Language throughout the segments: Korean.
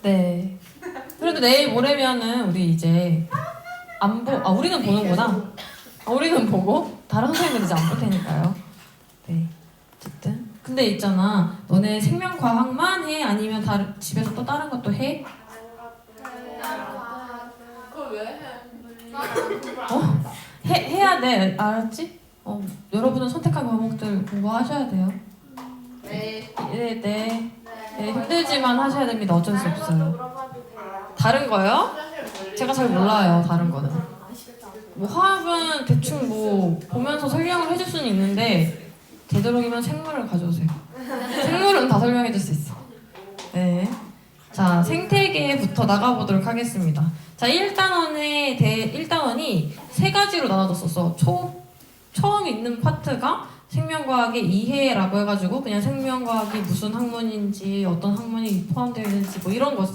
네. 그래도 내일 모레면은 우리 이제 우리는 보는구나. 우리는 보고 다른 선생님들 이제 안 볼 테니까요. 네. 어쨌든. 근데 있잖아. 너네 생명과학만 해? 아니면 집에서 또 다른 것도 해? 그걸 왜 해? 해야 돼. 알았지? 여러분은 선택한 과목들 공부하셔야 돼요. 네. 네. 힘들지만 하셔야 됩니다. 어쩔 수 없어요. 물어봐도 돼요? 다른 거요? 제가 잘 몰라요. 다른 거는. 뭐 화학은 대충 뭐 보면서 설명을 해줄 수는 있는데 되도록이면 생물을 가져오세요. 생물은 다 설명해 줄 수 있어. 네. 자, 생태계부터 나가보도록 하겠습니다. 자, 1단원이 세 가지로 나눠졌었어. 처음 있는 파트가 생명과학의 이해라고 해가지고 그냥 생명과학이 무슨 학문인지 어떤 학문이 포함되어 있는지 뭐 이런 거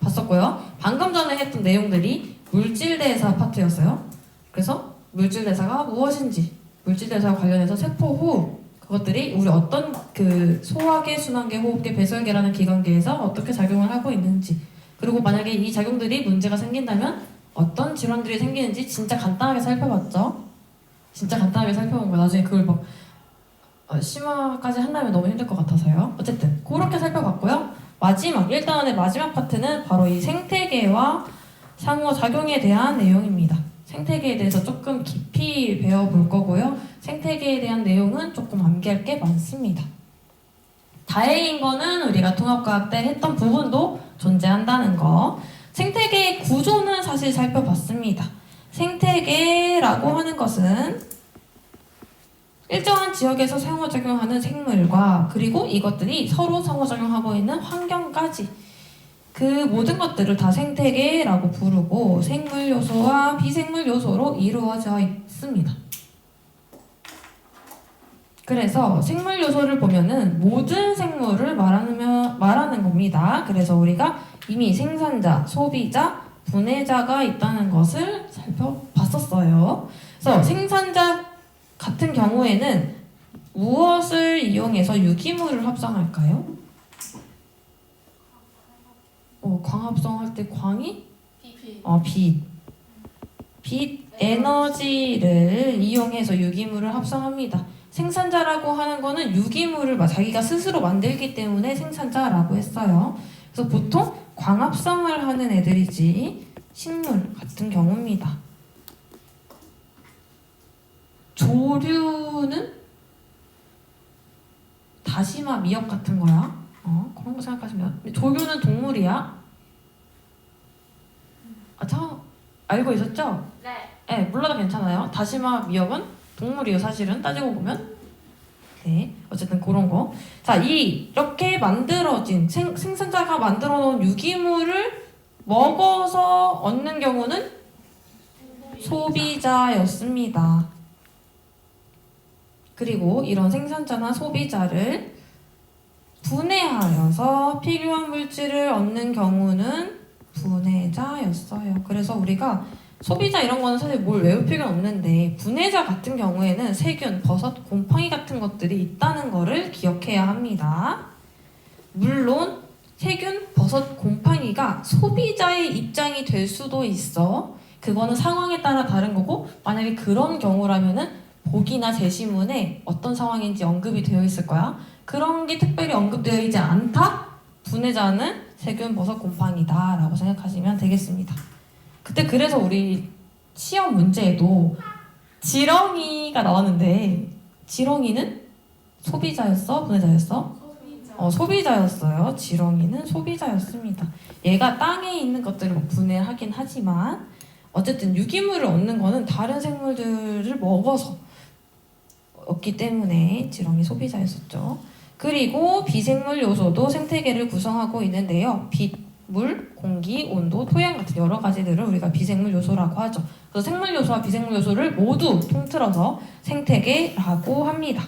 봤었고요. 방금 전에 했던 내용들이 물질대사 파트였어요. 그래서 물질대사가 무엇인지, 물질대사와 관련해서 세포호흡, 그것들이 우리 어떤 소화계, 순환계, 호흡계, 배설계라는 기관계에서 어떻게 작용을 하고 있는지, 그리고 만약에 이 작용들이 문제가 생긴다면 어떤 질환들이 생기는지 진짜 간단하게 살펴봤죠. 진짜 간단하게 살펴본 거예요. 나중에 그걸 막 심화까지 한다면 너무 힘들 것 같아서요. 어쨌든 그렇게 살펴봤고요. 마지막 1단원의 마지막 파트는 바로 이 생태계와 상호작용에 대한 내용입니다. 생태계에 대해서 조금 깊이 배워볼 거고요. 생태계에 대한 내용은 조금 암기할 게 많습니다. 다행인 거는 우리가 통합과학 때 했던 부분도 존재한다는 거. 생태계의 구조는 사실 살펴봤습니다. 생태계라고 하는 것은 일정한 지역에서 상호작용하는 생물과 그리고 이것들이 서로 상호작용하고 있는 환경까지 그 모든 것들을 다 생태계라고 부르고 생물 요소와 비생물 요소로 이루어져 있습니다. 그래서 생물 요소를 보면은 모든 생물을 말하는 겁니다. 그래서 우리가 이미 생산자, 소비자, 분해자가 있다는 것을 살펴봤었어요. 그래서 생산자 같은 경우에는 무엇을 이용해서 유기물을 합성할까요? 광합성할 때 광이? 빛 에너지를 이용해서 유기물을 합성합니다. 생산자라고 하는 거는 유기물을 자기가 스스로 만들기 때문에 생산자라고 했어요. 그래서 보통 광합성을 하는 애들이지 식물 같은 경우입니다. 조류는 다시마, 미역 같은 거야. 그런 거 생각하시면 조류는 동물이야. 알고 있었죠? 네, 몰라도 괜찮아요. 다시마, 미역은 동물이에요. 사실은 따지고 보면. 네, 어쨌든 그런 거. 자, 이렇게 만들어진 생산자가 만들어 놓은 유기물을 먹어서 얻는 경우는 소비자였습니다. 그리고 이런 생산자나 소비자를 분해하여서 필요한 물질을 얻는 경우는 분해자였어요. 그래서 우리가 소비자 이런 거는 사실 뭘 외울 필요는 없는데 분해자 같은 경우에는 세균, 버섯, 곰팡이 같은 것들이 있다는 거를 기억해야 합니다. 물론 세균, 버섯, 곰팡이가 소비자의 입장이 될 수도 있어. 그거는 상황에 따라 다른 거고 만약에 그런 경우라면은 보기나 제시문에 어떤 상황인지 언급이 되어 있을 거야. 그런 게 특별히 언급되어 있지 않다? 분해자는 세균, 버섯, 곰팡이다 라고 생각하시면 되겠습니다. 그때 그래서 우리 시험 문제에도 지렁이가 나왔는데 지렁이는 소비자였어? 분해자였어? 소비자였어요. 지렁이는 소비자였습니다. 얘가 땅에 있는 것들을 분해하긴 하지만 어쨌든 유기물을 얻는 거는 다른 생물들을 먹어서 얻기 때문에 지렁이 소비자였었죠. 그리고 비생물 요소도 생태계를 구성하고 있는데요. 빛, 물, 공기, 온도, 토양 같은 여러 가지들을 우리가 비생물 요소라고 하죠. 그래서 생물 요소와 비생물 요소를 모두 통틀어서 생태계라고 합니다.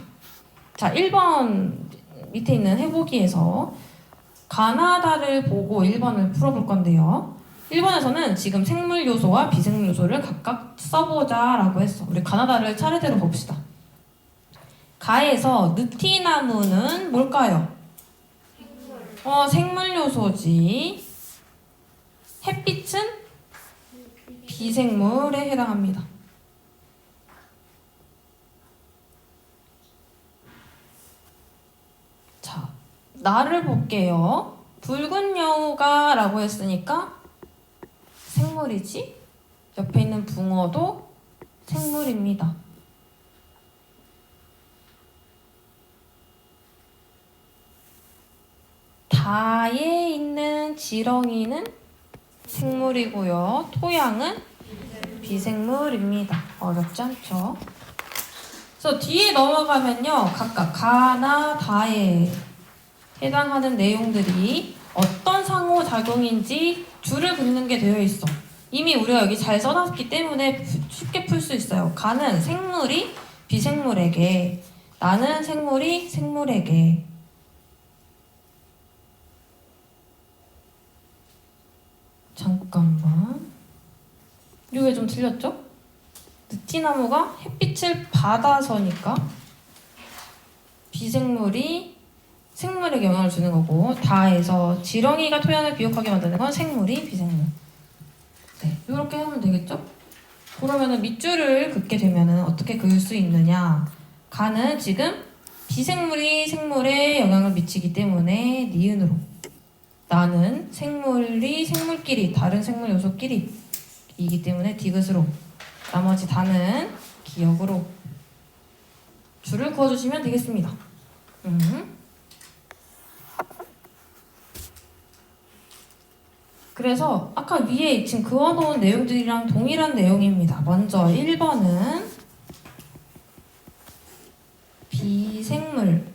자, 1번 밑에 있는 해보기에서 가나다를 보고 1번을 풀어볼 건데요. 1번에서는 지금 생물 요소와 비생물 요소를 각각 써보자라고 했어. 우리 가나다를 차례대로 봅시다. 가에서 느티나무는 뭘까요? 생물 요소지. 햇빛은 비생물에 해당합니다. 자, 나를 볼게요. 붉은 여우가 라고 했으니까 생물이지? 옆에 있는 붕어도 생물입니다. 다에 있는 지렁이는 생물이고요. 토양은 비생물입니다. 어렵지 않죠? 그래서 뒤에 넘어가면요. 각각 가나 다에 해당하는 내용들이 어떤 상호작용인지 줄을 긋는 게 되어 있어. 이미 우리가 여기 잘 써놨기 때문에 쉽게 풀 수 있어요. 가는 생물이 비생물에게, 나는 생물이 생물에게. 잠깐만. 이거 왜 좀 틀렸죠? 느티나무가 햇빛을 받아서니까 비생물이 생물에게 영향을 주는 거고, 다에서 지렁이가 토양을 비옥하게 만드는 건 생물이 비생물. 네, 이렇게 하면 되겠죠? 그러면은 밑줄을 긋게 되면은 어떻게 그을 수 있느냐? 가는 지금 비생물이 생물에 영향을 미치기 때문에 니은으로. 나는 생물이 생물끼리, 다른 생물 요소끼리 이기 때문에 디귿으로. 나머지 다는 기역으로 줄을 그어주시면 되겠습니다. 그래서 아까 위에 지금 그어놓은 내용들이랑 동일한 내용입니다. 먼저 1번은 비생물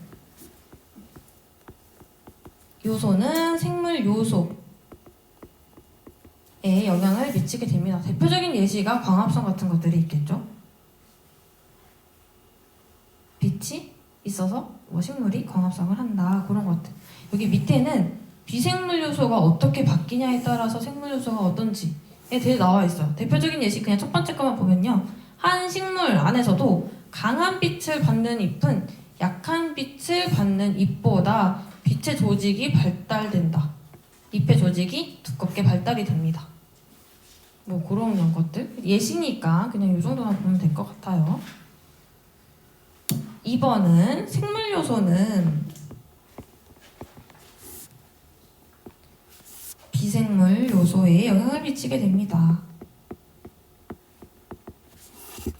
요소는 생물 요소에 영향을 미치게 됩니다. 대표적인 예시가 광합성 같은 것들이 있겠죠. 빛이 있어서 식물이 광합성을 한다. 그런 것들. 여기 밑에는 비생물 요소가 어떻게 바뀌냐에 따라서 생물 요소가 어떤지에 대해 나와 있어요. 대표적인 예시 그냥 첫 번째 거만 보면요. 한 식물 안에서도 강한 빛을 받는 잎은 약한 빛을 받는 잎보다 빛의 조직이 발달된다. 잎의 조직이 두껍게 발달이 됩니다. 뭐 그런 것들. 예시니까 그냥 이 정도만 보면 될 것 같아요. 2번은 생물 요소는 비생물 요소에 영향을 미치게 됩니다.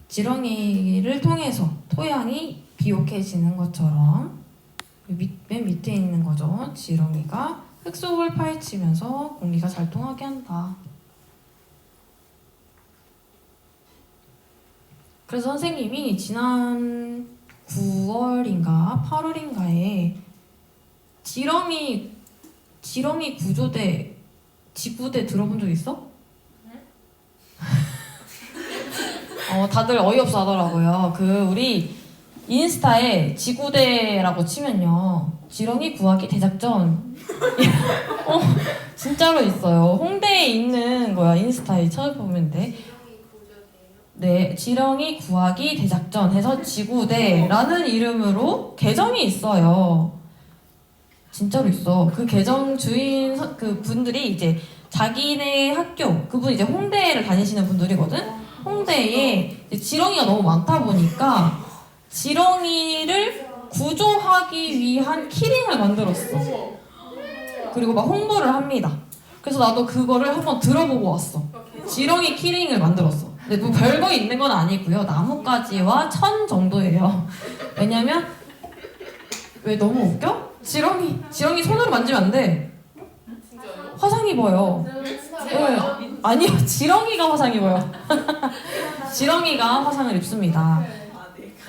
지렁이를 통해서 토양이 비옥해지는 것처럼 맨 밑에 있는 거죠. 지렁이가 흙 속을 파헤치면서 공기가 잘 통하게 한다. 그래서 선생님이 지난 9월인가 8월인가에 지렁이 구조대 지구대 들어본 적 있어? 다들 어이없어 하더라고요. 우리 인스타에 지구대라고 치면요. 지렁이 구하기 대작전. 진짜로 있어요. 홍대에 있는 거야. 인스타에 찾아보면 돼. 네, 지렁이 구하기 대작전 해서 지구대라는 이름으로 계정이 있어요. 진짜로 있어. 그 계정 주인 그 분들이 이제 자기네 학교, 그분 이제 홍대를 다니시는 분들이거든. 홍대에 이제 지렁이가 너무 많다 보니까 지렁이를 구조하기 위한 키링을 만들었어. 그리고 막 홍보를 합니다. 그래서 나도 그거를 한번 들어보고 왔어. 지렁이 키링을 만들었어. 근데 뭐 별거 있는 건 아니고요. 나뭇가지와 천 정도예요. 왜냐면 왜 너무 웃겨? 지렁이 손으로 만지면 안 돼. 화상 입어요. 네. 아니요, 지렁이가 화상 입어요. 지렁이가 화상을 입습니다.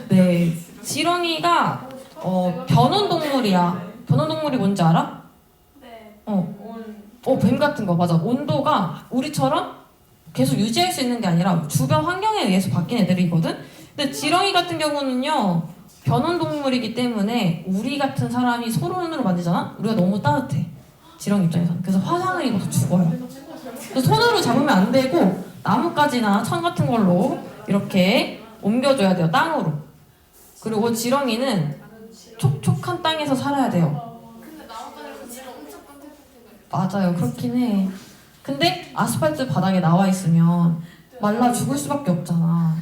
네, 지렁이가 변온동물이야. 변온동물이 뭔지 알아? 네. 뱀 같은 거 맞아. 온도가 우리처럼 계속 유지할 수 있는 게 아니라 주변 환경에 의해서 바뀐 애들이거든. 근데 지렁이 같은 경우는요, 변온동물이기 때문에 우리 같은 사람이 손으로 만지잖아? 우리가 너무 따뜻해. 지렁이 입장에서는. 그래서 화상을 입어서 죽어요. 그래서 손으로 잡으면 안 되고 나뭇가지나 천 같은 걸로 이렇게 옮겨줘야 돼요. 땅으로. 그리고 지렁이는 촉촉한 땅에서 살아야 돼요. 근데 나뭇가지로 진짜 엄청 맞아요. 그렇긴 해. 근데 아스팔트 바닥에 나와 있으면 말라 죽을 수밖에 없잖아.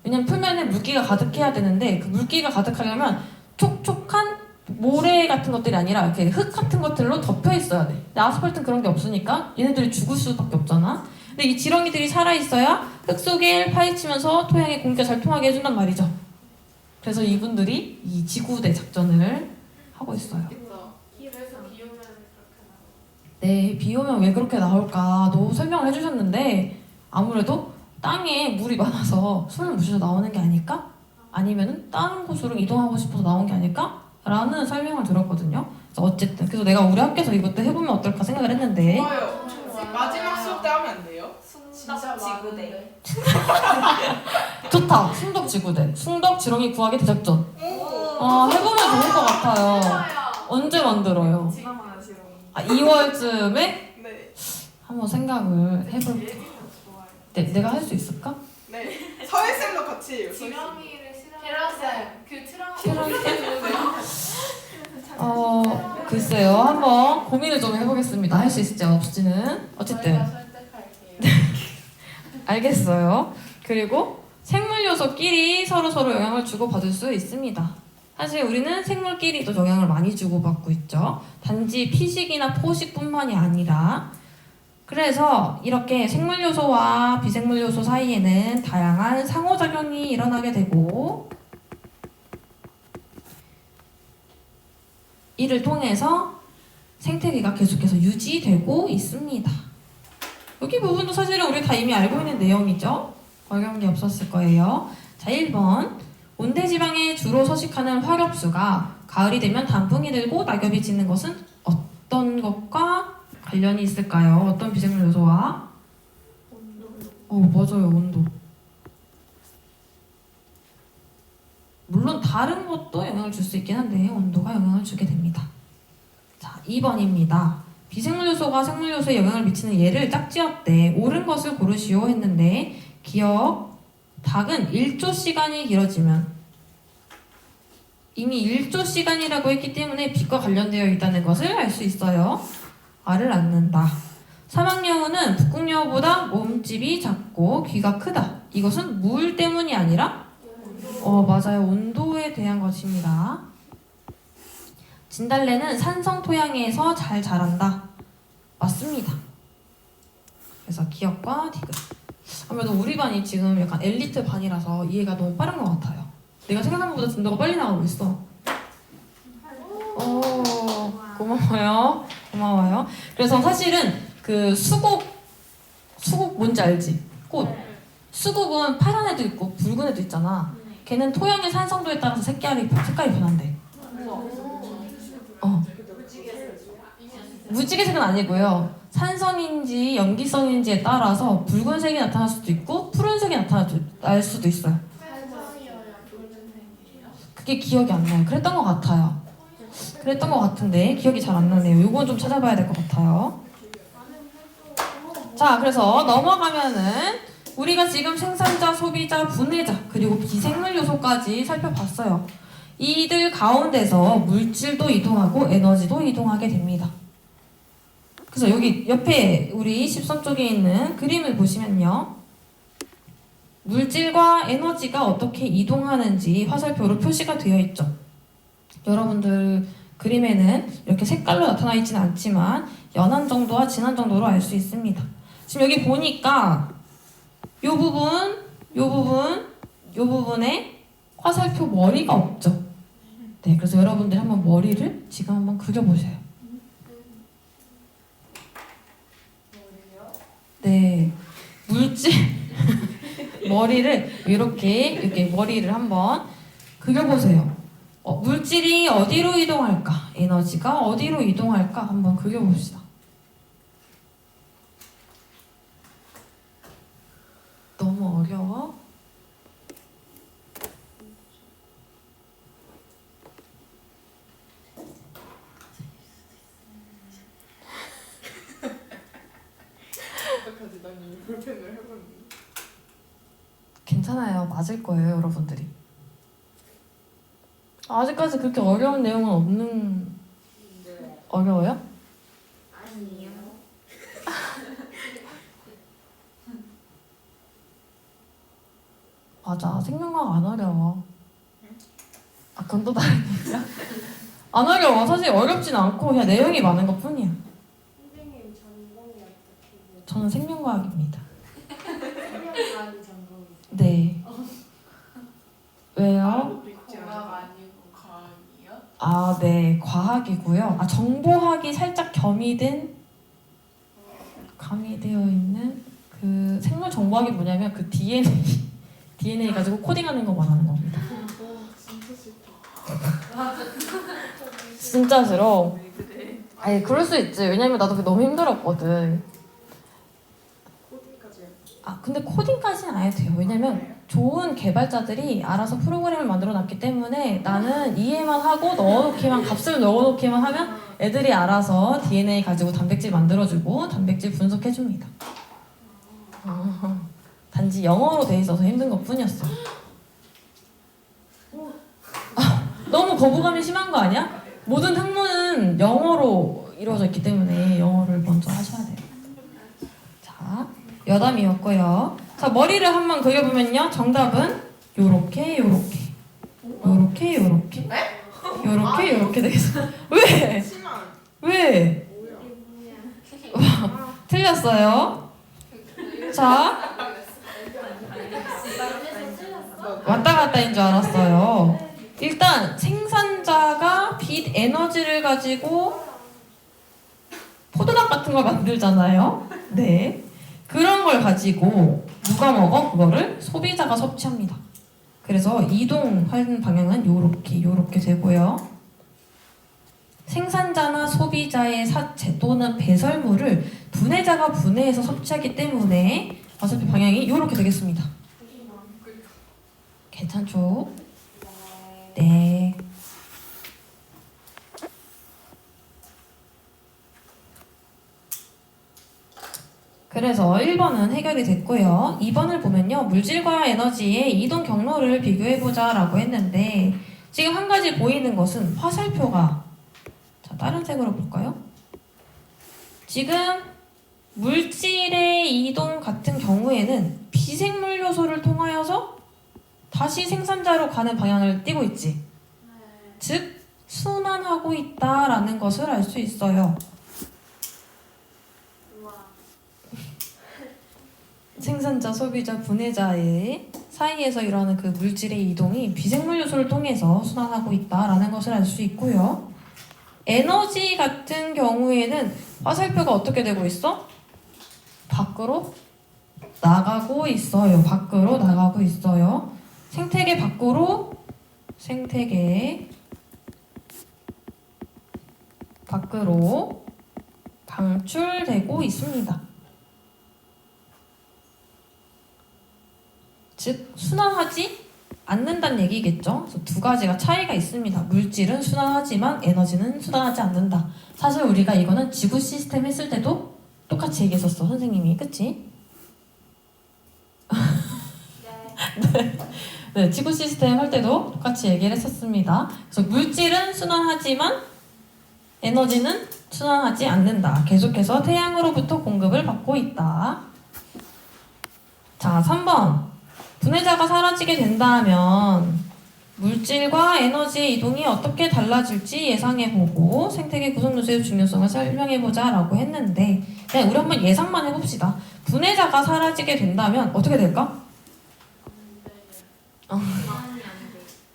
왜냐면 표면에 물기가 가득해야 되는데 그 물기가 가득하려면 촉촉한 모래 같은 것들이 아니라 이렇게 흙 같은 것들로 덮여 있어야 돼. 근데 아스팔트는 그런 게 없으니까 얘네들이 죽을 수밖에 없잖아. 근데 이 지렁이들이 살아 있어야 흙 속에 파헤치면서 토양에 공기가 잘 통하게 해준단 말이죠. 그래서 이분들이 이 지구대 작전을 하고 있어요. 그래서 비 오면 그렇게 나와. 네, 비 오면 왜 그렇게 나올까? 너 설명을 해주셨는데 아무래도 땅에 물이 많아서 숨을 못 쉬어서 나오는 게 아닐까? 아니면은 다른 곳으로 이동하고 싶어서 나온 게 아닐까? 라는 설명을 들었거든요. 그래서 어쨌든 그래서 내가 우리 학교에서 이것도 해보면 어떨까 생각을 했는데 좋아요. 마지막 수업 때 하면 안 돼요? 진짜 지구대. 좋다. 숭덕지구대. 숭덕지렁이 구하기 대작전. 오. 해보면 좋을 것 같아요. 좋아요. 언제 만들어요? 지나가는 지렁이. 2월쯤에 네. 한번 생각을 해볼게. 내가 할 수 있을까? 네. 서혜쌤도 같이 해요. 지렁이를 싫어하는 그 글쎄요. 한번 고민을 좀 해보겠습니다. 할 수 있을지 없을지는. 어쨌든. 저희가 설득할게요. 알겠어요. 그리고 생물 요소끼리 서로 영향을 주고받을 수 있습니다. 사실 우리는 생물끼리도 영향을 많이 주고받고 있죠. 단지 피식이나 포식뿐만이 아니라 그래서 이렇게 생물 요소와 비생물 요소 사이에는 다양한 상호작용이 일어나게 되고 이를 통해서 생태계가 계속해서 유지되고 있습니다. 여기 부분도 사실은 우리 다 이미 알고 있는 내용이죠. 어려운 게 없었을 거예요. 자, 1번. 온대지방에 주로 서식하는 화렵수가 가을이 되면 단풍이 들고 낙엽이 지는 것은 어떤 것과 관련이 있을까요? 어떤 비생물 요소와? 맞아요. 온도. 물론 다른 것도 영향을 줄 수 있긴 한데 온도가 영향을 주게 됩니다. 자, 2번입니다. 비생물 요소가 생물 요소에 영향을 미치는 예를 짝지었대. 옳은 것을 고르시오 했는데 기억, 닭은 1조 시간이 길어지면 이미 1조 시간이라고 했기 때문에 빛과 관련되어 있다는 것을 알 수 있어요. 알을 낳는다. 사막여우는 북극여우보다 몸집이 작고 귀가 크다. 이것은 물 때문이 아니라 맞아요. 온도에 대한 것입니다. 진달래는 산성 토양에서 잘 자란다. 맞습니다. 그래서 기억과 디귿. 아무래도 우리 반이 지금 약간 엘리트 반이라서 이해가 너무 빠른 것 같아요. 내가 생각한 것보다 진도가 빨리 나가고 있어. 고마워요. 고마워요. 그래서 사실은 그 수국 뭔지 알지? 꽃. 수국은 파란 애도 있고 붉은 애도 있잖아. 걔는 토양의 산성도에 따라서 색깔이 변한대. 무지개색은 아니고요. 산성인지 염기성인지에 따라서 붉은색이 나타날 수도 있고 푸른색이 나타날 수도 있어요. 그게 기억이 안 나요. 그랬던 것 같아요. 그랬던 것 같은데 기억이 잘 안 나네요. 요건 좀 찾아봐야 될 것 같아요. 자, 그래서 넘어가면은 우리가 지금 생산자, 소비자, 분해자 그리고 비생물 요소까지 살펴봤어요. 이들 가운데서 물질도 이동하고 에너지도 이동하게 됩니다. 그래서 여기 옆에 우리 10선 쪽에 있는 그림을 보시면요. 물질과 에너지가 어떻게 이동하는지 화살표로 표시가 되어 있죠. 여러분들 그림에는 이렇게 색깔로 나타나 있지는 않지만 연한 정도와 진한 정도로 알 수 있습니다. 지금 여기 보니까 요 부분에 화살표 머리가 없죠. 네, 그래서 여러분들 한번 머리를 지금 한번 그려보세요. 네, 물질 머리를 이렇게 머리를 한번 그려보세요. 물질이 어디로 이동할까? 에너지가 어디로 이동할까? 한번 그려봅시다. 너무 어려워? 어떡하지? 난 이미 볼펜을 해봤는데. 괜찮아요. 맞을 거예요, 여러분들이. 아직까지 그렇게 어려운 내용은 없는... 어려워요? 맞아. 생명과학 안 어려워. 아, 그건 또 다른 얘기야? 안 어려워. 사실 어렵진 않고 그냥 내용이 많은 것 뿐이야. 선생님 전공이 어떻게 저는 생명과학입니다. 생명과학이 전공이세요? 네. 왜요? 공학 아니고 과학이요? 아, 네. 과학이고요. 아, 정보학이 살짝 가미되어 있는 그 생물 정보학이 뭐냐면 그 DNA 가지고 코딩하는 거 말하는 겁니다. 진짜 싫다. 진짜 싫어. 왜 그래? 아니, 그럴 수 있지. 왜냐면 나도 그게 너무 힘들었거든. 코딩까지 해. 아, 근데 코딩까지는 안 해도 돼요. 왜냐면 좋은 개발자들이 알아서 프로그램을 만들어 놨기 때문에 나는 이해만 하고 값을 넣어놓기만 하면 애들이 알아서 DNA 가지고 단백질 만들어주고 단백질 분석해줍니다. 단지 영어로 돼 있어서 힘든 것 뿐이었어. 너무 거부감이 심한 거 아니야? 모든 학문은 영어로 이루어져 있기 때문에 영어를 먼저 하셔야 돼요. 자, 여담이었고요. 자, 머리를 한번 그려보면요. 정답은 요렇게 되겠어. 왜? 심한. 왜? 뭐야? 틀렸어요. 자, 왔다 갔다인 줄 알았어요. 일단 생산자가 빛 에너지를 가지고 포도당 같은 걸 만들잖아요. 네. 그런 걸 가지고 누가 먹어? 그거를 소비자가 섭취합니다. 그래서 이동하는 방향은 요렇게 되고요. 생산자나 소비자의 사체 또는 배설물을 분해자가 분해해서 섭취하기 때문에 어차피 방향이 요렇게 되겠습니다. 괜찮죠? 네. 그래서 1번은 해결이 됐고요. 2번을 보면요. 물질과 에너지의 이동 경로를 비교해보자 라고 했는데 지금 한 가지 보이는 것은 화살표가 자, 다른 색으로 볼까요? 지금 물질의 이동 같은 경우에는 비생물 요소를 통하여서 다시 생산자로 가는 방향을 띠고 있지. 즉 순환하고 있다라는 것을 알 수 있어요. 생산자, 소비자, 분해자의 사이에서 일어나는 그 물질의 이동이 비생물 요소를 통해서 순환하고 있다라는 것을 알 수 있고요. 에너지 같은 경우에는 화살표가 어떻게 되고 있어? 밖으로 나가고 있어요. 밖으로 나가고 있어요. 생태계 밖으로 방출되고 있습니다. 즉 순환하지 않는다는 얘기겠죠. 그래서 두 가지가 차이가 있습니다. 물질은 순환하지만 에너지는 순환하지 않는다. 사실 우리가 이거는 지구 시스템 했을 때도 똑같이 얘기했었어. 선생님이. 그치? 네, 지구 시스템 할 때도 똑같이 얘기를 했었습니다. 그래서 물질은 순환하지만 에너지는 순환하지 않는다. 계속해서 태양으로부터 공급을 받고 있다. 자, 3번. 분해자가 사라지게 된다면 물질과 에너지의 이동이 어떻게 달라질지 예상해보고 생태계 구성요소의 중요성을 설명해보자 라고 했는데 그냥 우리 한번 예상만 해봅시다. 분해자가 사라지게 된다면 어떻게 될까?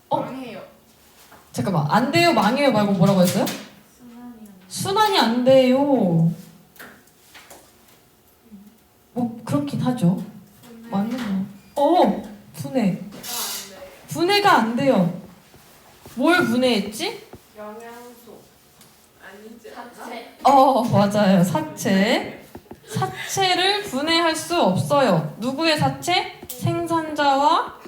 망해요. 잠깐만, 안 돼요, 망해요 말고 뭐라고 했어요? 순환이 안 돼요. 뭐 그렇긴 하죠. 맞는 거. 분해. 분해가 안 돼요. 뭘 분해했지? 영양소. 아니지. 자체. 맞아요. 사체. 사체를 분해할 수 없어요. 누구의 사체? 생산자와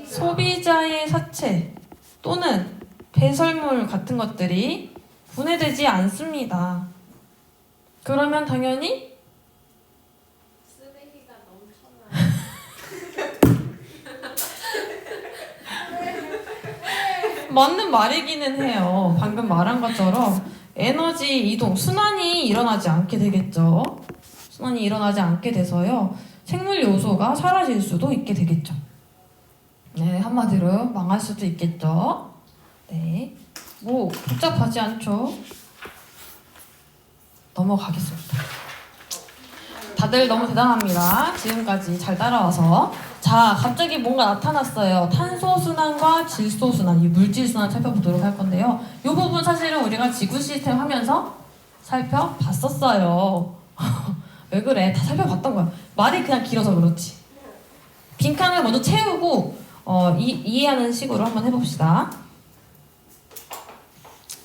소비자의 사체 또는 배설물 같은 것들이 분해되지 않습니다. 그러면 당연히 쓰레기가 넘쳐나요. 맞는 말이기는 해요. 방금 말한 것처럼 에너지 이동, 순환이 일어나지 않게 되겠죠. 순환이 일어나지 않게 돼서요. 생물 요소가 사라질 수도 있게 되겠죠. 네, 한마디로 망할 수도 있겠죠. 네, 뭐 복잡하지 않죠. 넘어가겠습니다. 다들 너무 대단합니다. 지금까지 잘 따라와서. 자, 갑자기 뭔가 나타났어요. 탄소순환과 질소순환, 이 물질순환 살펴보도록 할 건데요. 이 부분 사실은 우리가 지구 시스템 하면서 살펴봤었어요. 왜 그래? 다 살펴봤던 거야. 말이 그냥 길어서 그렇지. 빈칸을 먼저 채우고 이해하는 식으로 한번 해봅시다.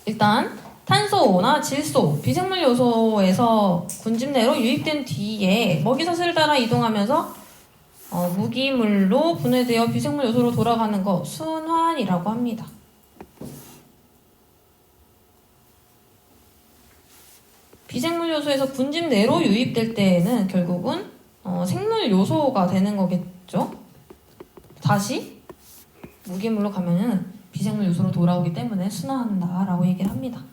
일단 탄소나 질소, 비생물 요소에서 군집 내로 유입된 뒤에 먹이사슬을 따라 이동하면서 무기물로 분해되어 비생물 요소로 돌아가는 거 순환이라고 합니다. 비생물 요소에서 군집 내로 유입될 때에는 결국은 생물 요소가 되는 거겠죠. 다시 무기물로 가면은 비생물 요소로 돌아오기 때문에 순환한다라고 얘기를 합니다.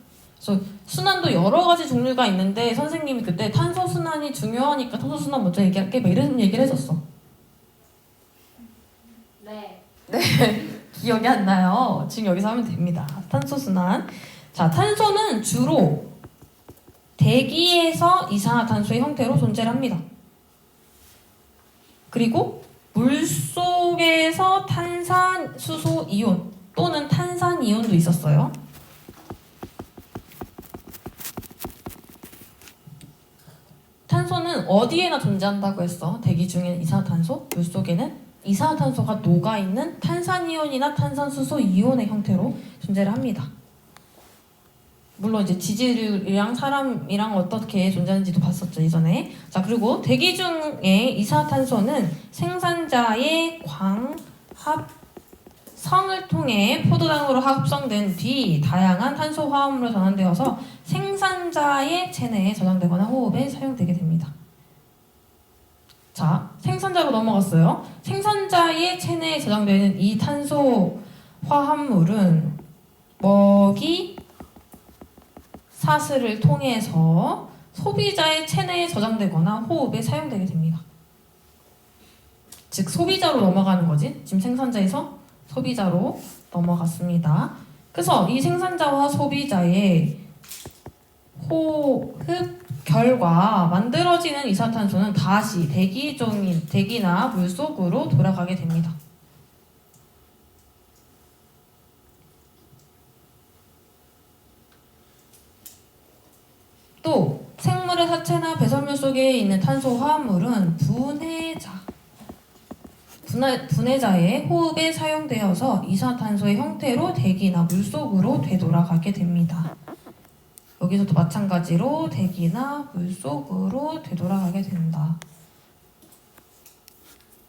그래서 순환도 여러 가지 종류가 있는데 선생님이 그때 탄소 순환이 중요하니까 탄소 순환 먼저 얘기할게 막 이런 얘기를 했었어. 네. 기억이 안 나요. 지금 여기서 하면 됩니다. 탄소 순환. 자, 탄소는 주로 대기에서 이산화탄소의 형태로 존재를 합니다. 그리고 물속에서 탄산, 수소, 이온 또는 탄산 이온도 있었어요. 탄소는 어디에나 존재한다고 했어? 대기 중에는 이산화탄소, 물속에는 이산화탄소가 녹아있는 탄산이온이나 탄산수소 이온의 형태로 존재를 합니다. 물론 이제 지질이랑 사람이랑 어떻게 존재하는지도 봤었죠, 이전에. 자, 그리고 대기 중에 이산화탄소는 생산자의 광합성을 통해 포도당으로 합성된 뒤 다양한 탄소 화합물로 전환되어서 생산자의 체내에 저장되거나 호흡에 사용되게 됩니다. 자, 생산자로 넘어갔어요. 생산자의 체내에 저장되는 이 탄소 화합물은 먹이 사슬을 통해서 소비자의 체내에 저장되거나 호흡에 사용되게 됩니다. 즉 소비자로 넘어가는 거지. 지금 생산자에서 소비자로 넘어갔습니다. 그래서 이 생산자와 소비자의 호흡 결과 만들어지는 이산화탄소는 다시 대기나 물속으로 돌아가게 됩니다. 또 생물의 사체나 배설물 속에 있는 탄소 화합물은 분해자의 호흡에 사용되어서 이산화탄소의 형태로 대기나 물속으로 되돌아가게 됩니다. 여기서도 마찬가지로 대기나 물속으로 되돌아가게 된다.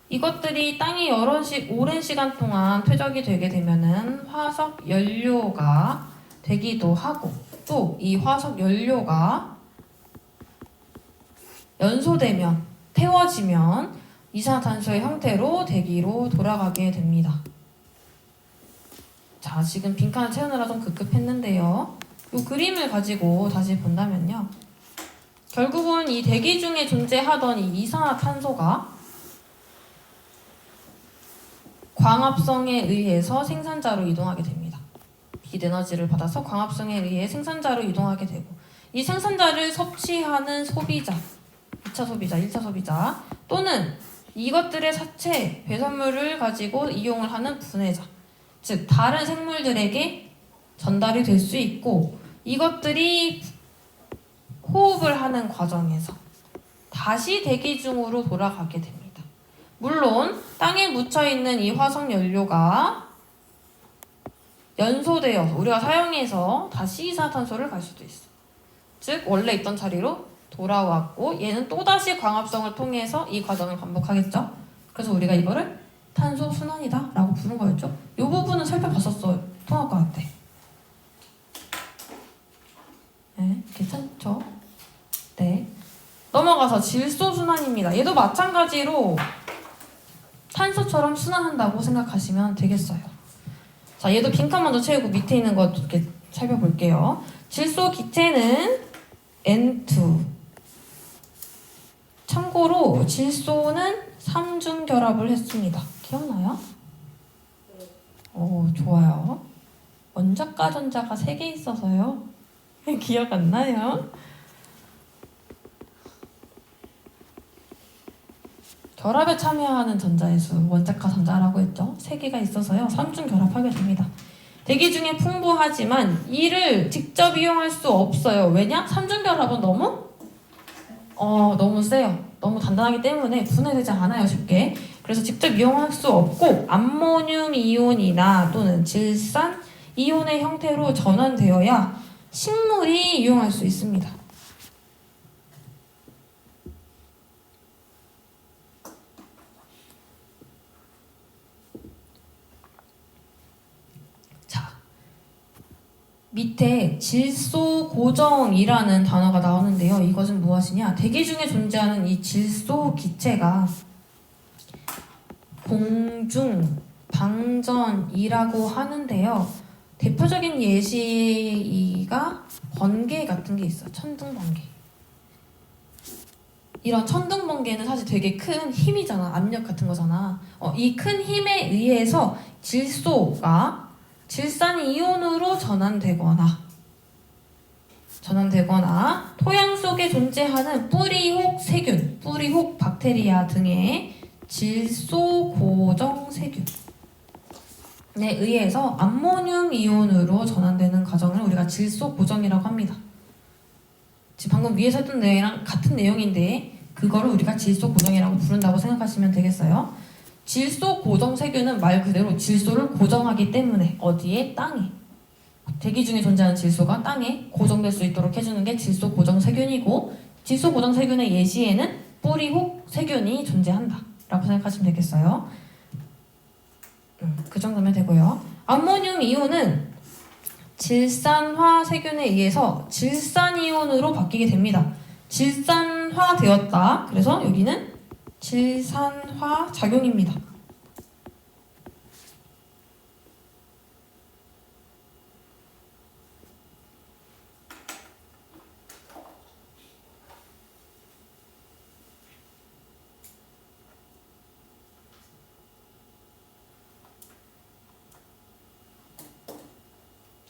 이것들이 땅에 오랜 시간 동안 퇴적이 되게 되면은 화석 연료가 되기도 하고, 또 이 화석 연료가 연소되면, 태워지면 이산화탄소의 형태로 대기로 돌아가게 됩니다. 자, 지금 빈칸을 채우느라 좀 급급했는데요. 이 그림을 가지고 다시 본다면요. 결국은 이 대기 중에 존재하던 이 이산화탄소가 광합성에 의해서 생산자로 이동하게 됩니다. 빛 에너지를 받아서 광합성에 의해 생산자로 이동하게 되고, 이 생산자를 섭취하는 소비자, 2차 소비자, 1차 소비자, 또는 이것들의 사체, 배설물을 가지고 이용을 하는 분해자, 즉 다른 생물들에게 전달이 될 수 있고, 이것들이 호흡을 하는 과정에서 다시 대기 중으로 돌아가게 됩니다. 물론 땅에 묻혀있는 이 화석 연료가 연소되어서 우리가 사용해서 다시 이산화탄소를 갈 수도 있어. 즉 원래 있던 자리로 돌아왔고, 얘는 또다시 광합성을 통해서 이 과정을 반복하겠죠. 그래서 우리가 이거를 탄소 순환이다 라고 부른 거였죠. 이 부분은 살펴봤었어요, 통합과학 때. 네, 괜찮죠? 네. 넘어가서 질소 순환입니다. 얘도 마찬가지로 탄소처럼 순환한다고 생각하시면 되겠어요. 자, 얘도 빈칸 먼저 채우고 밑에 있는 거 이렇게 살펴볼게요. 질소 기체는 N2. 참고로 질소는 3중 결합을 했습니다. 기억나요? 오, 좋아요. 원자과 전자가 3개 있어서요. 기억 안 나요? 결합에 참여하는 전자의 수, 원자과 전자라고 했죠. 3개가 있어서요. 3중 결합하게 됩니다. 대기 중에 풍부하지만 이를 직접 이용할 수 없어요. 왜냐? 3중 결합은 너무 세요. 너무 단단하기 때문에 분해되지 않아요, 쉽게. 그래서 직접 이용할 수 없고 암모늄 이온이나 또는 질산 이온의 형태로 전환되어야 식물이 이용할 수 있습니다. 밑에 질소 고정이라는 단어가 나오는데요. 이것은 무엇이냐? 대기 중에 존재하는 이 질소 기체가 공중 방전이라고 하는데요. 대표적인 예시가 번개 같은 게 있어요. 천둥 번개. 이런 천둥 번개는 사실 되게 큰 힘이잖아. 압력 같은 거잖아. 이 큰 힘에 의해서 질소가 질산 이온으로 전환되거나 토양 속에 존재하는 뿌리혹 세균, 뿌리혹 박테리아 등의 질소 고정 세균에 의해서 암모늄 이온으로 전환되는 과정을 우리가 질소 고정이라고 합니다. 지금 방금 위에서 했던 내용이랑 같은 내용인데 그거를 우리가 질소 고정이라고 부른다고 생각하시면 되겠어요. 질소 고정 세균은 말 그대로 질소를 고정하기 때문에 어디에? 땅에. 대기 중에 존재하는 질소가 땅에 고정될 수 있도록 해주는 게 질소 고정 세균이고 질소 고정 세균의 예시에는 뿌리혹 세균이 존재한다 라고 생각하시면 되겠어요. 그 정도면 되고요. 암모늄 이온은 질산화 세균에 의해서 질산이온으로 바뀌게 됩니다. 질산화 되었다. 그래서 여기는 질산화 작용입니다.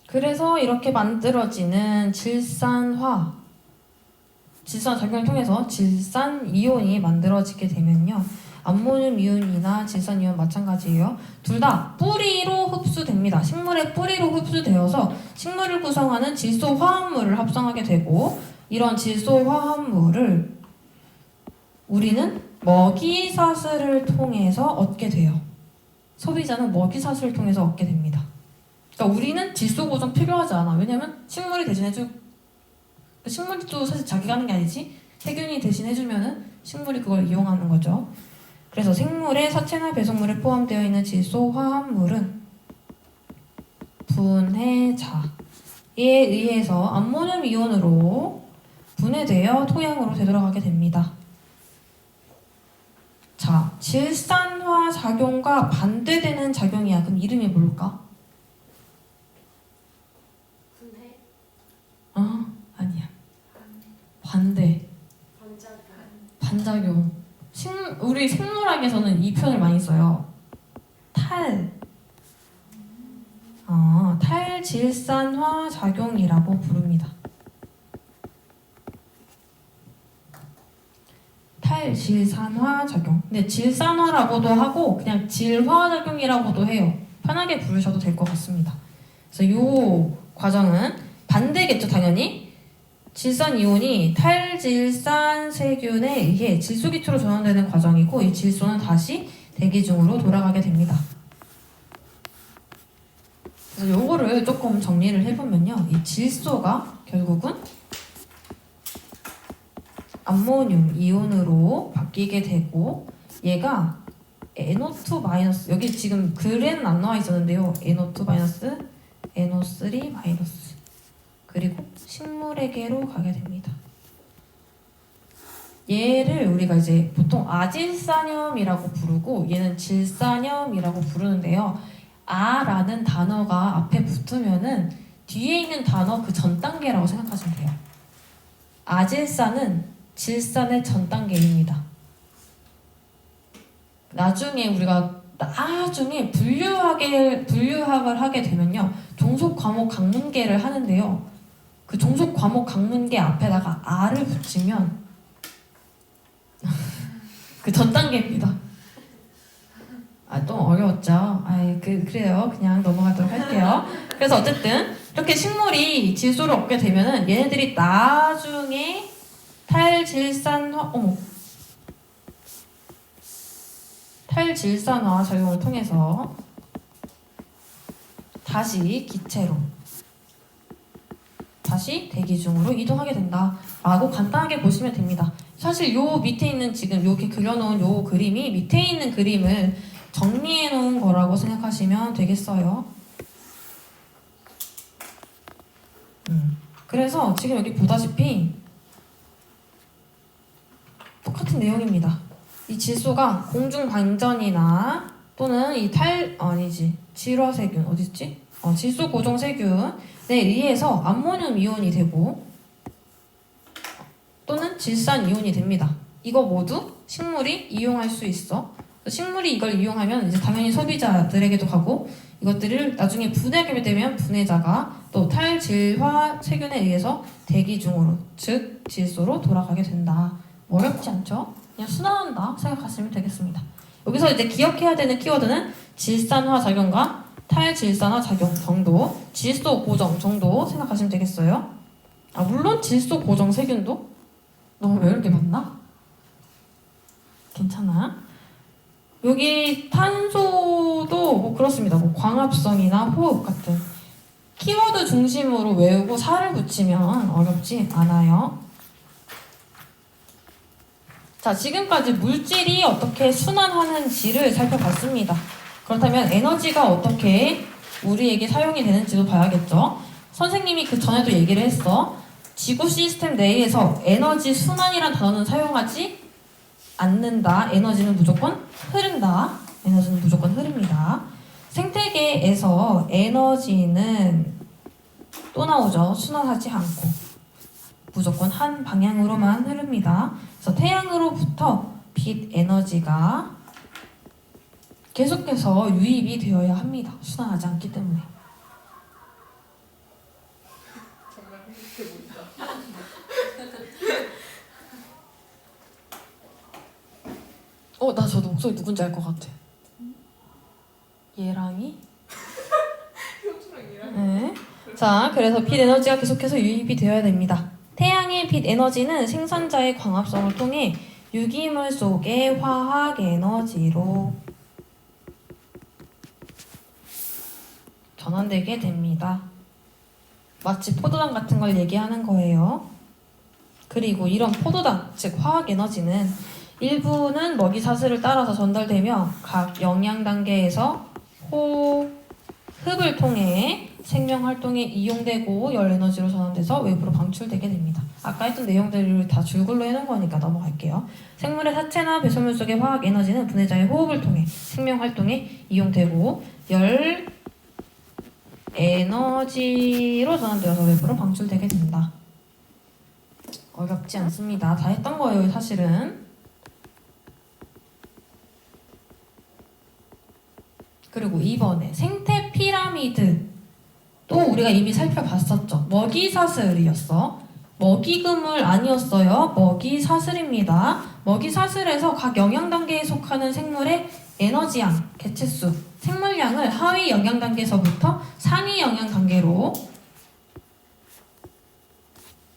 그래서 이렇게 만들어지는 질산화 작용을 통해서 질산이온이 만들어지게 되면요. 암모늄 이온이나 질산이온 마찬가지예요. 둘 다 뿌리로 흡수됩니다. 식물의 뿌리로 흡수되어서 식물을 구성하는 질소 화합물을 합성하게 되고 이런 질소 화합물을 우리는 먹이사슬을 통해서 얻게 돼요. 소비자는 먹이사슬을 통해서 얻게 됩니다. 그러니까 우리는 질소 고정 필요하지 않아. 왜냐면 식물이 대신해줄 식물도 사실 자기가 하는 게 아니지 세균이 대신 해주면은 식물이 그걸 이용하는 거죠. 그래서 생물의 사체나 배송물에 포함되어 있는 질소 화합물은 분해자에 의해서 암모늄 이온으로 분해되어 토양으로 되돌아가게 됩니다. 자, 질산화 작용과 반대되는 작용이야. 그럼 이름이 뭘까? 분해? 아니야. 반대. 반작용. 우리 생물학에서는 이 표현을 많이 써요. 탈질산화 작용이라고 부릅니다. 탈질산화 작용. 근데 질산화라고도 하고 그냥 질화작용이라고도 해요. 편하게 부르셔도 될 것 같습니다. 그래서 이 과정은 반대겠죠, 당연히. 질산이온이 탈질산 세균에 의해 질소기초로 전환되는 과정이고 이 질소는 다시 대기 중으로 돌아가게 됩니다. 그래서 요거를 조금 정리를 해보면요. 이 질소가 결국은 암모늄 이온으로 바뀌게 되고 얘가 NO2- 여기 지금 글에는 안 나와 있었는데요. NO2-, NO3- 그리고 식물에게로 가게 됩니다. 얘를 우리가 이제 보통 아질산염이라고 부르고 얘는 질산염이라고 부르는데요. 아라는 단어가 앞에 붙으면은 뒤에 있는 단어 그 전 단계라고 생각하시면 돼요. 아질산은 질산의 전 단계입니다. 나중에 우리가 나중에 분류학을 하게 되면요. 종속 과목 강문계를 하는데요. 그 종속 과목 강문계 앞에다가 R을 붙이면 그 전 단계입니다. 또 어려웠죠. 그래요. 그냥 넘어가도록 할게요. 그래서 어쨌든 이렇게 식물이 질소를 얻게 되면은 얘네들이 나중에 탈질산화 작용을 통해서 다시 기체로 다시 대기 중으로 이동하게 된다라고 간단하게 보시면 됩니다. 사실 요 밑에 있는 지금 이렇게 그려놓은 요 그림이 밑에 있는 그림을 정리해 놓은 거라고 생각하시면 되겠어요. 그래서 지금 여기 보다시피 똑같은 내용입니다. 이 질소가 공중 방전이나 또는 질화세균 어딨지? 질소 고정 세균에 의해서 암모늄 이온이 되고 또는 질산 이온이 됩니다. 이거 모두 식물이 이용할 수 있어. 식물이 이걸 이용하면 이제 당연히 소비자들에게도 가고 이것들을 나중에 분해하게 되면 분해자가 또 탈질화 세균에 의해서 대기 중으로 즉 질소로 돌아가게 된다. 어렵지 않죠? 그냥 순환한다 생각하시면 되겠습니다. 여기서 이제 기억해야 되는 키워드는 질산화 작용과 탈질산화 작용 정도, 질소 고정 정도 생각하시면 되겠어요. 물론 질소 고정 세균도 너무 왜 이렇게 많나? 괜찮아. 여기 탄소도 뭐 그렇습니다. 뭐 광합성이나 호흡 같은 키워드 중심으로 외우고 살을 붙이면 어렵지 않아요. 자, 지금까지 물질이 어떻게 순환하는지를 살펴봤습니다. 그렇다면 에너지가 어떻게 우리에게 사용이 되는지도 봐야겠죠. 선생님이 그 전에도 얘기를 했어. 지구 시스템 내에서 에너지 순환이란 단어는 사용하지 않는다. 에너지는 무조건 흐른다. 에너지는 무조건 흐릅니다. 생태계에서 에너지는 또 나오죠. 순환하지 않고 무조건 한 방향으로만 흐릅니다. 그래서 태양으로부터 빛 에너지가 계속해서 유입이 되어야 합니다. 순환하지 않기 때문에. 정말 행복해 보인다. 나 저 목소리 누군지 알 것 같아. 얘랑이? 효주랑이랑 네. 자, 그래서 빛 에너지가 계속해서 유입이 되어야 됩니다. 태양의 빛 에너지는 생산자의 광합성을 통해 유기물 속의 화학 에너지로 전환되게 됩니다. 마치 포도당 같은 걸 얘기하는 거예요. 그리고 이런 포도당, 즉 화학 에너지는 일부는 먹이 사슬을 따라서 전달되며 각 영양 단계에서 호흡을 통해 생명 활동에 이용되고 열 에너지로 전환돼서 외부로 방출되게 됩니다. 아까 했던 내용들을 다 줄글로 해놓은 거니까 넘어갈게요. 생물의 사체나 배설물 속의 화학 에너지는 분해자의 호흡을 통해 생명 활동에 이용되고 열 에너지로 전환되어서 외부로 방출되게 된다. 어렵지 않습니다. 다 했던 거예요, 사실은. 그리고 2번에 생태 피라미드 또 우리가 이미 살펴봤었죠. 먹이 사슬이었어. 먹이 그물 아니었어요. 먹이 사슬입니다. 먹이 사슬에서 각 영양 단계에 속하는 생물의 에너지양, 개체수, 생물량을 하위 영양 단계에서부터 상위 영양 단계로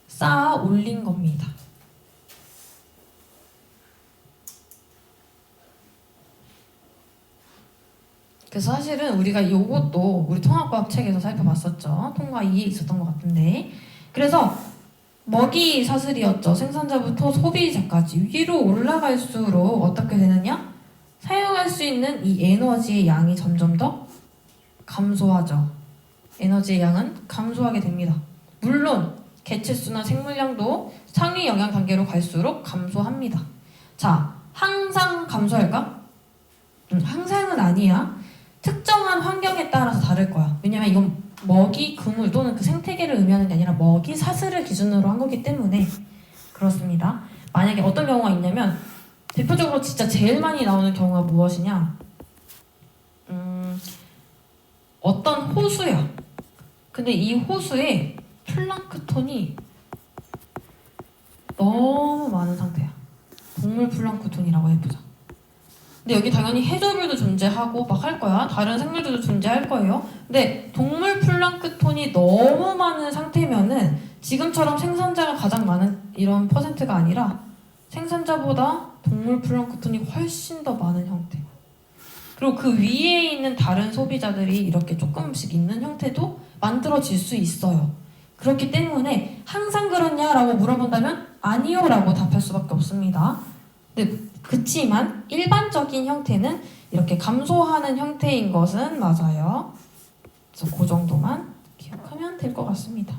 쌓아 올린 겁니다. 그래서 사실은 우리가 이것도 우리 통합과학 책에서 살펴봤었죠. 통과 2에 있었던 것 같은데. 그래서 먹이 사슬이었죠. 생산자부터 소비자까지 위로 올라갈수록 어떻게 되느냐? 사용할 수 있는 이 에너지의 양이 점점 더 감소하죠. 에너지의 양은 감소하게 됩니다. 물론 개체수나 생물량도 상위 영양 단계로 갈수록 감소합니다. 자, 항상 감소할까? 항상은 아니야. 특정한 환경에 따라서 다를 거야. 왜냐면 이건 먹이 그물 또는 그 생태계를 의미하는 게 아니라 먹이 사슬을 기준으로 한 거기 때문에 그렇습니다. 만약에 어떤 경우가 있냐면 대표적으로 진짜 제일 많이 나오는 경우가 무엇이냐? 어떤 호수야. 근데 이 호수에 플랑크톤이 너무 많은 상태야. 동물 플랑크톤이라고 해보자. 근데 여기 당연히 해조류도 존재하고 막 할 거야. 다른 생물들도 존재할 거예요. 근데 동물 플랑크톤이 너무 많은 상태면은 지금처럼 생산자가 가장 많은 이런 퍼센트가 아니라 생산자보다 동물 플랑크톤이 훨씬 더 많은 형태. 그리고 그 위에 있는 다른 소비자들이 이렇게 조금씩 있는 형태도 만들어질 수 있어요. 그렇기 때문에 항상 그렇냐라고 물어본다면 아니요 라고 답할 수밖에 없습니다. 근데 그치만 일반적인 형태는 이렇게 감소하는 형태인 것은 맞아요. 그래서 그 정도만 기억하면 될 것 같습니다.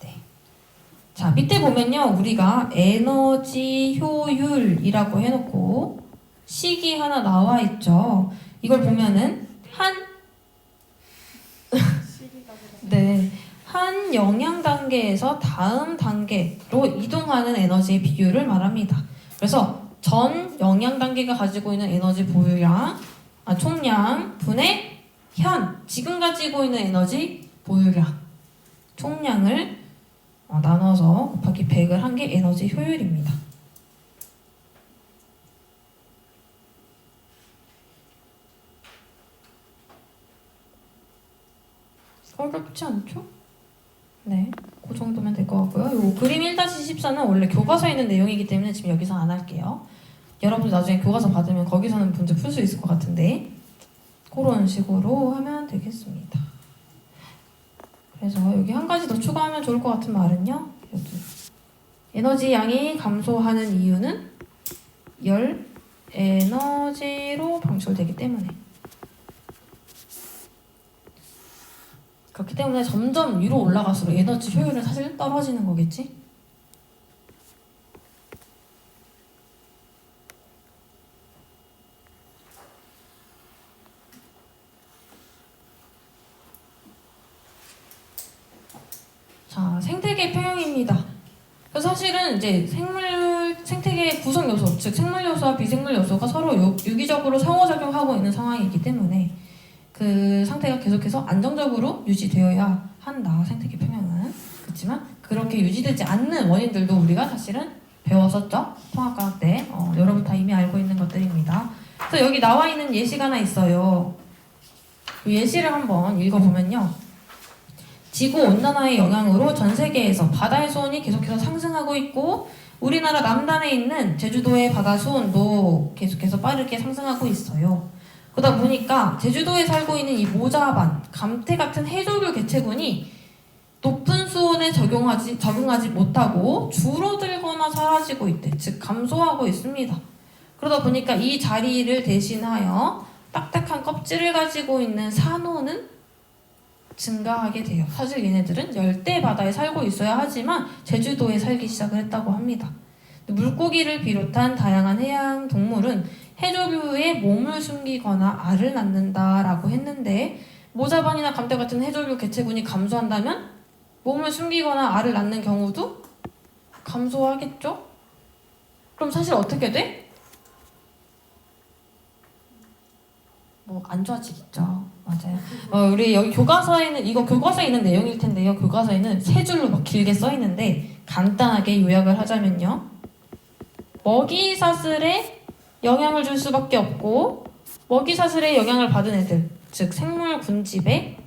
네. 자, 밑에 보면요. 우리가 에너지 효율이라고 해놓고 식이 하나 나와 있죠. 이걸 보면은 네, 한 영양 단계에서 다음 단계로 이동하는 에너지의 비율을 말합니다. 그래서 전 영양 단계가 가지고 있는 에너지 보유량, 총량 분의 현 지금 가지고 있는 에너지 보유량 총량을 나눠서 곱하기 100을 한 게 에너지 효율입니다. 어렵지 않죠? 네, 그 정도면 될 것 같고요. 요 그림 1-14는 원래 교과서에 있는 내용이기 때문에 지금 여기서 안 할게요. 여러분들 나중에 교과서 받으면 거기서는 문제 풀 수 있을 것 같은데 그런 식으로 하면 되겠습니다. 그래서 여기 한 가지 더 추가하면 좋을 것 같은 말은요. 여기 에너지 양이 감소하는 이유는 열 에너지로 방출되기 때문에. 그렇기 때문에 점점 위로 올라갈수록 에너지 효율은 사실 떨어지는 거겠지? 자, 생태계 평형입니다. 그래서 사실은 이제 생태계의 구성 요소, 즉 생물 요소와 비생물 요소가 서로 유기적으로 상호작용하고 있는 상황이기 때문에 그 상태가 계속해서 안정적으로 유지되어야 한다. 생태계 평형은. 그렇지만 그렇게 유지되지 않는 원인들도 우리가 사실은 배웠었죠. 통합과학 때. 여러분 다 이미 알고 있는 것들입니다. 그래서 여기 나와 있는 예시가 하나 있어요. 이 예시를 한번 읽어보면요. 지구온난화의 영향으로 전 세계에서 바다의 수온이 계속해서 상승하고 있고 우리나라 남단에 있는 제주도의 바다 수온도 계속해서 빠르게 상승하고 있어요. 그러다 보니까 제주도에 살고 있는 이 모자반, 감태 같은 해조류 개체군이 높은 수온에 적응하지 못하고 줄어들거나 사라지고 있대. 즉 감소하고 있습니다. 그러다 보니까 이 자리를 대신하여 딱딱한 껍질을 가지고 있는 산호는 증가하게 돼요. 사실 얘네들은 열대 바다에 살고 있어야 하지만 제주도에 살기 시작을 했다고 합니다. 물고기를 비롯한 다양한 해양 동물은 해조류의 몸을 숨기거나 알을 낳는다라고 했는데 모자반이나 감태 같은 해조류 개체군이 감소한다면 몸을 숨기거나 알을 낳는 경우도 감소하겠죠? 그럼 사실 어떻게 돼? 뭐 안 좋아지겠죠. 맞아요. 우리 여기 교과서에는 이거 교과서에 있는 내용일 텐데요. 교과서에는 세 줄로 막 길게 써 있는데 간단하게 요약을 하자면요. 먹이 사슬에 영향을 줄 수밖에 없고 먹이 사슬에 영향을 받은 애들, 즉 생물 군집에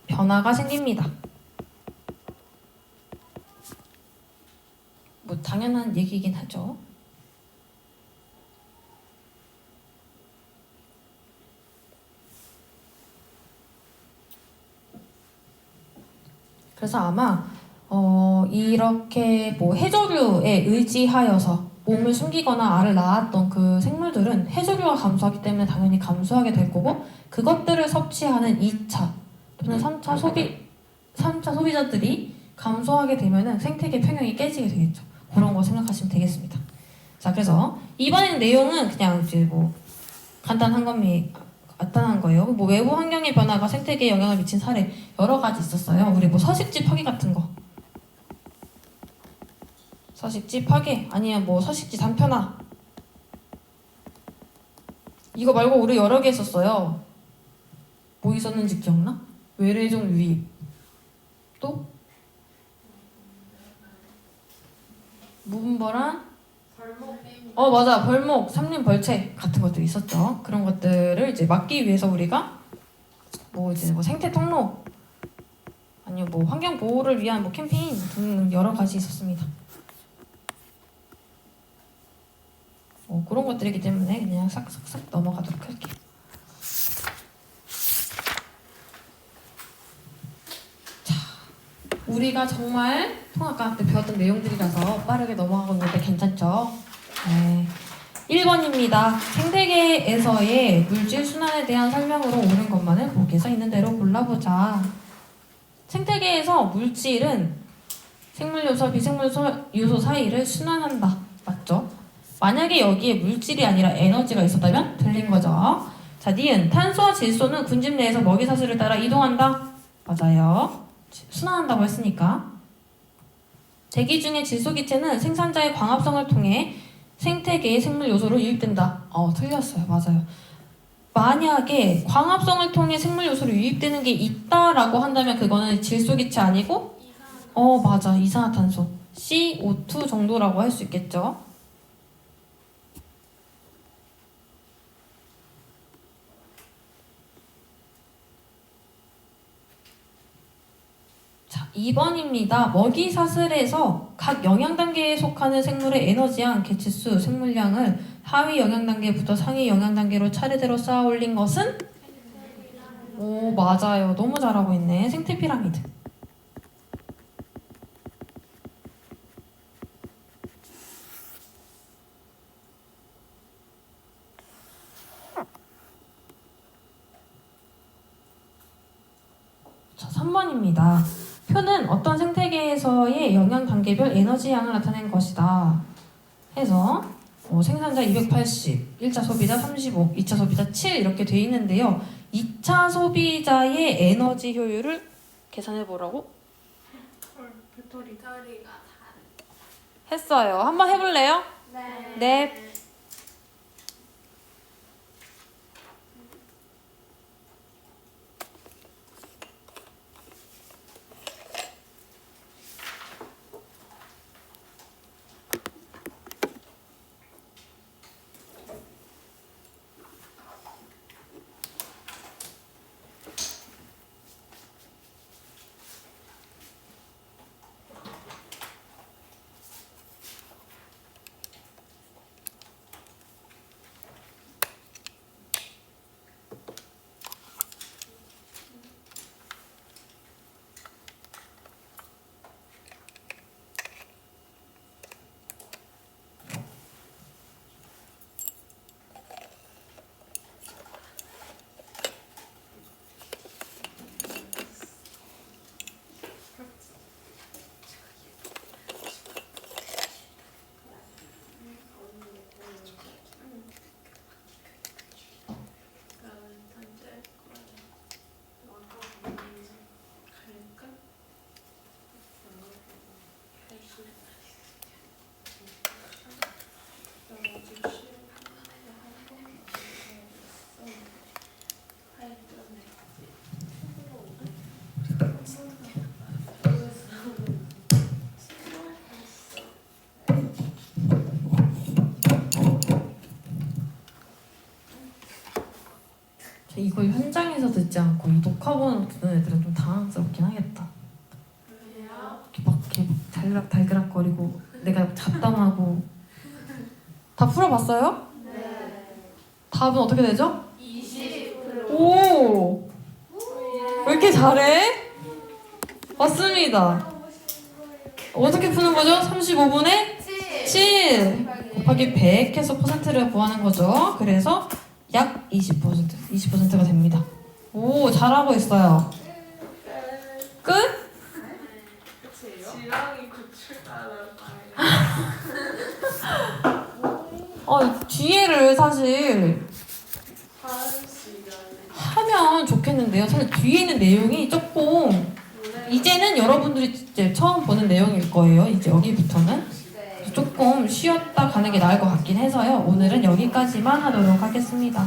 변화가 생깁니다. 뭐 당연한 얘기이긴 하죠. 그래서 아마 이렇게 뭐 해조류에 의지하여서 몸을 숨기거나 알을 낳았던 그 생물들은 해조류가 감소하기 때문에 당연히 감소하게 될 거고 그것들을 섭취하는 2차 또는 3차 소비자들이 감소하게 되면은 생태계 평형이 깨지게 되겠죠. 그런 거 생각하시면 되겠습니다. 자, 그래서 이번엔 내용은 그냥 이제 뭐 간단한 거예요. 뭐 외부 환경의 변화가 생태계에 영향을 미친 사례 여러 가지 있었어요. 우리 뭐 서식지 파괴 같은 거. 서식지 파괴 아니면 뭐 서식지 단편화 이거 말고 우리 여러 개 했었어요. 뭐 있었는지 기억나? 외래종 유입. 또? 무분별한? 맞아. 벌목, 삼림 벌채 같은 것들 있었죠. 그런 것들을 이제 막기 위해서 우리가 이제 생태 통로 아니면 환경 보호를 위한 캠페인 등 여러 가지 있었습니다. 그런 것들이기 때문에 그냥 싹싹싹 넘어가도록 할게요. 자, 우리가 정말 통합과학 때 배웠던 내용들이라서 빠르게 넘어가고 있는데 괜찮죠? 네. 1번입니다. 생태계에서의 물질 순환에 대한 설명으로 옳은 것만을 보기에서 있는 대로 골라보자. 생태계에서 물질은 생물 요소와 비생물 요소 사이를 순환한다. 맞죠? 만약에 여기에 물질이 아니라 에너지가 있었다면 틀린 거죠. 자, 니은 탄소와 질소는 군집 내에서 먹이사슬을 따라 이동한다. 맞아요. 순환한다고 했으니까. 대기 중의 질소 기체는 생산자의 광합성을 통해 생태계의 생물 요소로 유입된다. 틀렸어요. 맞아요. 만약에 광합성을 통해 생물 요소로 유입되는 게 있다라고 한다면 그거는 질소 기체 아니고 맞아. 이산화탄소 CO2 정도라고 할 수 있겠죠. 자, 2번입니다. 먹이사슬에서 각 영양단계에 속하는 생물의 에너지양, 개체수, 생물량을 하위 영양단계부터 상위 영양단계로 차례대로 쌓아 올린 것은? 맞아요. 너무 잘하고 있네. 생태피라미드. 자, 3번입니다. 표는 어떤 생태계에서의 영양 단계별 에너지 양을 나타낸 것이다. 해서 생산자 280, 1차 소비자 35, 2차 소비자 7 이렇게 돼 있는데요. 2차 소비자의 에너지 효율을 계산해 보라고? 배터리가 했어요. 한번 해볼래요? 네. 네. 이걸 현장에서 듣지 않고 이 녹화본을 듣는 애들은 좀 당황스럽긴 하겠다. 이렇게 달그락달그락거리고 내가 잡담하고. 다 풀어봤어요? 네. 답은 어떻게 되죠? 20%. 오! 왜 이렇게 잘해? 맞습니다. 어떻게 푸는 거죠? 35분의 7 곱하기 100 해서 퍼센트를 구하는 거죠. 그래서 약 20%가 됩니다. 오, 잘하고 있어요. 끝? 지렁이 고춧가루 뒤에를 사실 다음 시간에 하면 좋겠는데요. 사실 뒤에 있는 내용이 조금 이제는 여러분들이 이제 처음 보는 내용일 거예요. 이제 여기부터는 조금 쉬었다 가는 게 나을 것 같긴 해서요. 오늘은 여기까지만 하도록 하겠습니다.